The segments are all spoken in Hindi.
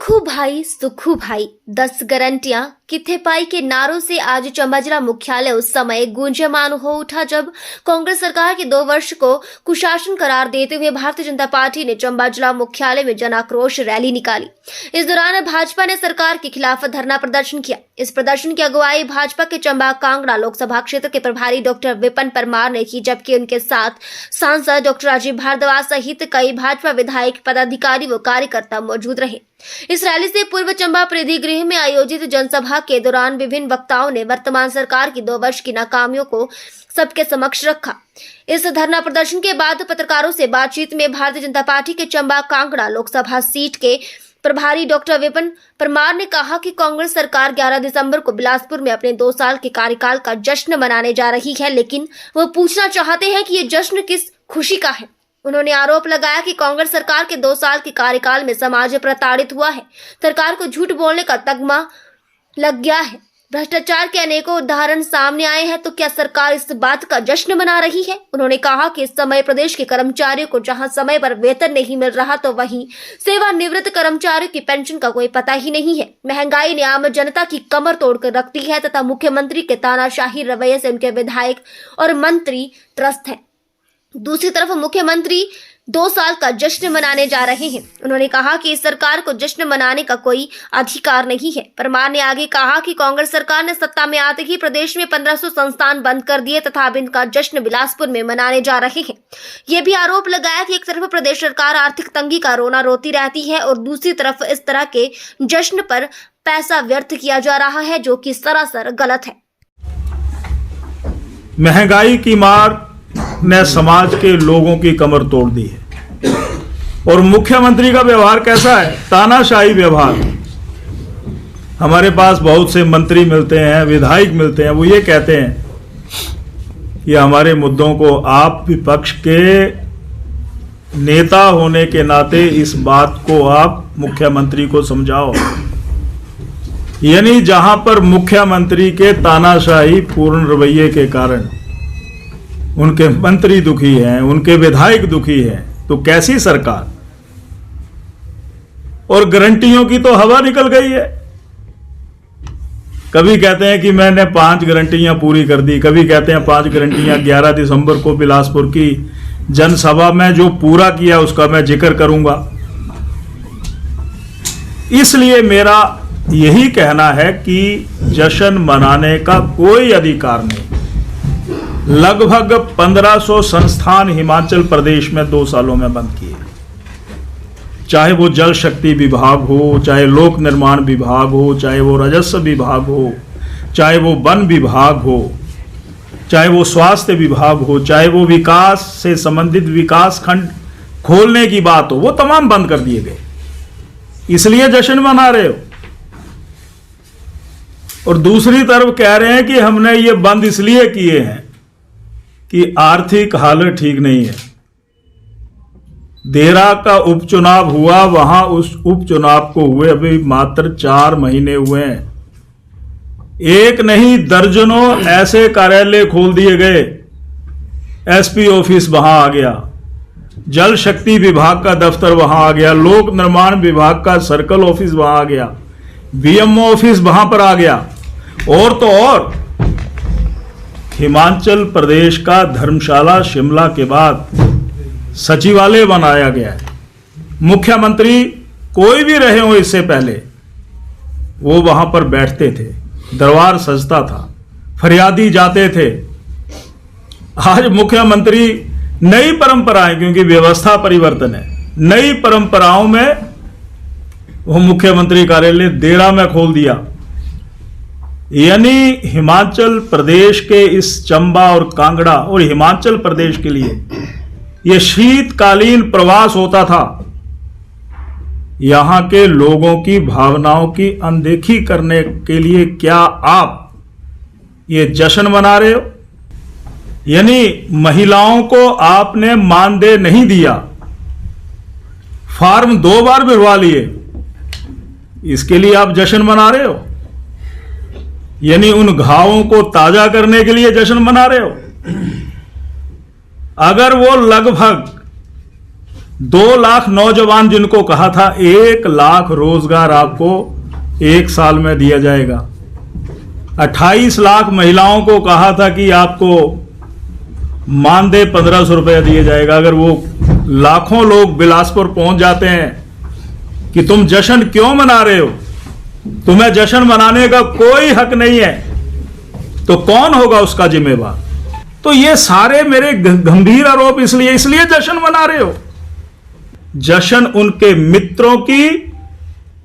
सुखू भाई 10 गारंटियां किथे पाई के नारों से आज चंबा जिला मुख्यालय उस समय गूंजयमान हो उठा जब कांग्रेस सरकार के 2 वर्ष को कुशासन करार देते हुए भारतीय जनता पार्टी ने चंबा जिला मुख्यालय में जन आक्रोश रैली निकाली। इस दौरान भाजपा ने सरकार के खिलाफ धरना प्रदर्शन किया। इस प्रदर्शन की अगुवाई भाजपा के चंबा कांगड़ा लोकसभा क्षेत्र के प्रभारी डॉक्टर विपिन परमार ने की, जबकि उनके साथ सांसद डॉक्टर राजीव भारद्वाज सहित कई भाजपा विधायक, पदाधिकारी व कार्यकर्ता मौजूद रहे। इस रैली से पूर्व चंबा परिधि गृह में आयोजित जनसभा के दौरान विभिन्न वक्ताओं ने वर्तमान सरकार की 2 वर्ष की नाकामियों को सबके समक्ष रखा। इस धरना प्रदर्शन के बाद पत्रकारों से बातचीत में भारतीय जनता पार्टी के चंबा कांगड़ा लोकसभा सीट के प्रभारी डॉक्टर विपिन परमार ने कहा कि कांग्रेस सरकार 11 दिसंबर को बिलासपुर में अपने 2 साल के कार्यकाल का जश्न मनाने जा रही है, लेकिन वो पूछना चाहते हैं कि ये जश्न किस खुशी का है। उन्होंने आरोप लगाया कि कांग्रेस सरकार के 2 साल के कार्यकाल में समाज प्रताड़ित हुआ है, सरकार को झूठ बोलने का तगमा लग गया है, भ्रष्टाचार के अनेकों उदाहरण सामने आए हैं, तो क्या सरकार इस बात का जश्न मना रही है। उन्होंने कहा कि इस समय प्रदेश के कर्मचारियों को जहां समय पर वेतन नहीं मिल रहा, तो वहीं सेवानिवृत्त कर्मचारियों की पेंशन का कोई पता ही नहीं है। महंगाई ने आम जनता की कमर तोड़कर रख दी है तथा मुख्यमंत्री के तानाशाही रवैये से उनके विधायक और मंत्री त्रस्त हैं। दूसरी तरफ मुख्यमंत्री 2 साल का जश्न मनाने जा रहे हैं। उन्होंने कहा कि इस सरकार को जश्न मनाने का कोई अधिकार नहीं है। परमार ने आगे कहा कि कांग्रेस सरकार ने सत्ता में आते ही प्रदेश में 1500 संस्थान बंद कर दिए तथा अब इनका जश्न बिलासपुर में मनाने जा रहे हैं। ये भी आरोप लगाया कि एक तरफ प्रदेश सरकार आर्थिक तंगी का रोना रोती रहती है और दूसरी तरफ इस तरह के जश्न पर पैसा व्यर्थ किया जा रहा है, जो कि सरासर गलत है। महंगाई की मार ने समाज के लोगों की कमर तोड़ दी है और मुख्यमंत्री का व्यवहार कैसा है? तानाशाही व्यवहार। हमारे पास बहुत से मंत्री मिलते हैं, विधायक मिलते हैं, वो ये कहते हैं कि हमारे मुद्दों को आप विपक्ष के नेता होने के नाते इस बात को आप मुख्यमंत्री को समझाओ। यानी जहां पर मुख्यमंत्री के तानाशाही पूर्ण रवैये के कारण उनके मंत्री दुखी हैं, उनके विधायक दुखी हैं, तो कैसी सरकार। और गारंटियों की तो हवा निकल गई है। कभी कहते हैं कि मैंने 5 गारंटियां पूरी कर दी, कभी कहते हैं 5 गारंटियां 11 दिसंबर को बिलासपुर की जनसभा में जो पूरा किया उसका मैं जिक्र करूंगा। इसलिए मेरा यही कहना है कि जश्न मनाने का कोई अधिकार नहीं। लगभग 1500 संस्थान हिमाचल प्रदेश में 2 सालों में बंद किए, चाहे वो जल शक्ति विभाग हो, चाहे लोक निर्माण विभाग हो, चाहे वो राजस्व विभाग हो, चाहे वो वन विभाग हो, चाहे वो स्वास्थ्य विभाग हो, चाहे वो विकास से संबंधित विकास खंड खोलने की बात हो, वो तमाम बंद कर दिए गए। इसलिए जश्न मना रहे हो। और दूसरी तरफ कह रहे हैं कि हमने ये बंद इसलिए किए हैं कि आर्थिक हालत ठीक नहीं है। देरा का उपचुनाव हुआ, वहां उस उपचुनाव को हुए अभी मात्र 4 महीने हुए हैं। एक नहीं दर्जनों ऐसे कार्यालय खोल दिए गए। एसपी ऑफिस वहां आ गया, जल शक्ति विभाग का दफ्तर वहां आ गया, लोक निर्माण विभाग का सर्कल ऑफिस वहां आ गया, बीएमओ ऑफिस वहां पर आ गया। और तो और हिमाचल प्रदेश का धर्मशाला शिमला के बाद सचिवालय बनाया गया है। मुख्यमंत्री कोई भी रहे हो इससे पहले वो वहां पर बैठते थे, दरबार सजता था, फरियादी जाते थे। आज मुख्यमंत्री नई परंपराएं, क्योंकि व्यवस्था परिवर्तन है, नई परंपराओं में वो मुख्यमंत्री कार्यालय देरा में खोल दिया। यानी हिमाचल प्रदेश के इस चंबा और कांगड़ा और हिमाचल प्रदेश के लिए यह शीतकालीन प्रवास होता था। यहां के लोगों की भावनाओं की अनदेखी करने के लिए क्या आप ये जश्न मना रहे हो? यानी महिलाओं को आपने मानदेय नहीं दिया, फॉर्म 2 बार भरवा लिए, इसके लिए आप जश्न मना रहे हो? यानी उन घावों को ताजा करने के लिए जश्न मना रहे हो? अगर वो लगभग 2 लाख नौजवान जिनको कहा था 1 लाख रोजगार आपको 1 साल में दिया जाएगा। 28 लाख महिलाओं को कहा था कि आपको मानदेय 1500 रुपया दिया जाएगा। अगर वो लाखों लोग बिलासपुर पहुंच जाते हैं कि तुम जश्न क्यों मना रहे हो, तुम्हें जश्न मनाने का कोई हक नहीं है, तो कौन होगा उसका जिम्मेवार? तो ये सारे मेरे गंभीर आरोप इसलिए जश्न मना रहे हो। जश्न उनके मित्रों की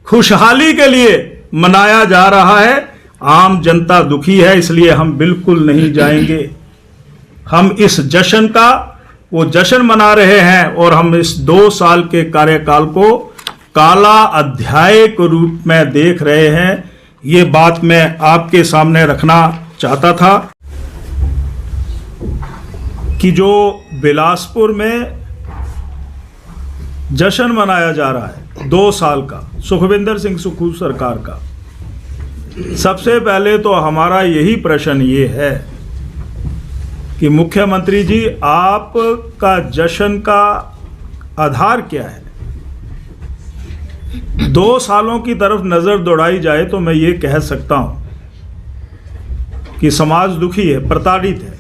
खुशहाली के लिए मनाया जा रहा है। आम जनता दुखी है, इसलिए हम बिल्कुल नहीं जाएंगे। हम इस जश्न का वो जश्न मना रहे हैं और हम इस 2 साल के कार्यकाल को काला अध्याय के रूप में देख रहे हैं। ये बात मैं आपके सामने रखना चाहता था कि जो बिलासपुर में जश्न मनाया जा रहा है 2 साल का, सुखविंदर सिंह सुक्खू सरकार का, सबसे पहले तो हमारा यही प्रश्न ये है कि मुख्यमंत्री जी, आपका जश्न का आधार क्या है? 2 सालों की तरफ नजर दौड़ाई जाए तो मैं ये कह सकता हूं कि समाज दुखी है, प्रताड़ित है।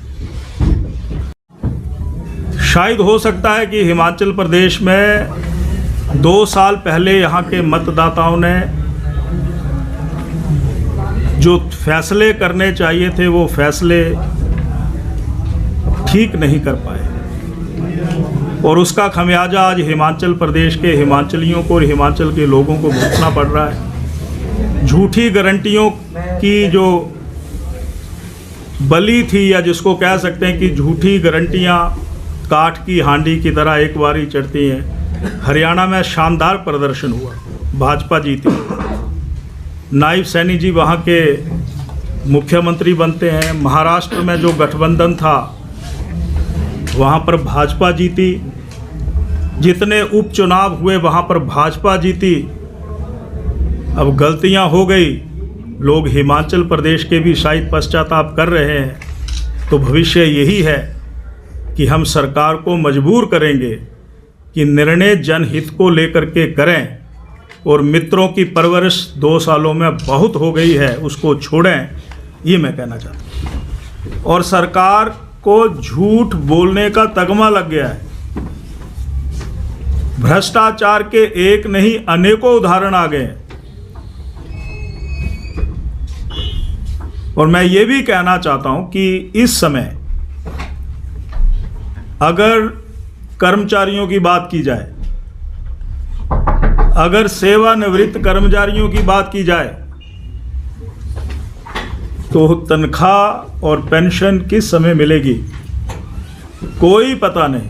शायद हो सकता है कि हिमाचल प्रदेश में 2 साल पहले यहाँ के मतदाताओं ने जो फैसले करने चाहिए थे वो फैसले ठीक नहीं कर पाए, और उसका खमियाजा आज हिमाचल प्रदेश के हिमाचलियों को और हिमाचल के लोगों को भुगतना पड़ रहा है। झूठी गारंटियों की जो बलि थी, या जिसको कह सकते हैं कि झूठी गारंटियां काठ की हांडी की तरह एक बार ही चढ़ती हैं। हरियाणा में शानदार प्रदर्शन हुआ, भाजपा जीती। नायब सैनी जी वहाँ के मुख्यमंत्री बनते हैं। महाराष्ट्र में जो गठबंधन था वहाँ पर भाजपा जीती। जितने उपचुनाव हुए वहाँ पर भाजपा जीती। अब गलतियाँ हो गई, लोग हिमाचल प्रदेश के भी शायद पश्चाताप कर रहे हैं। तो भविष्य यही है कि हम सरकार को मजबूर करेंगे कि निर्णय जनहित को लेकर के करें, और मित्रों की परवरिश 2 सालों में बहुत हो गई है, उसको छोड़ें, ये मैं कहना चाहता हूँ। और सरकार को झूठ बोलने का तगमा लग गया है। भ्रष्टाचार के एक नहीं अनेकों उदाहरण आ गए हैं। और मैं ये भी कहना चाहता हूं कि इस समय अगर कर्मचारियों की बात की जाए, अगर सेवानिवृत्त कर्मचारियों की बात की जाए, तो तनख्वाह और पेंशन किस समय मिलेगी कोई पता नहीं।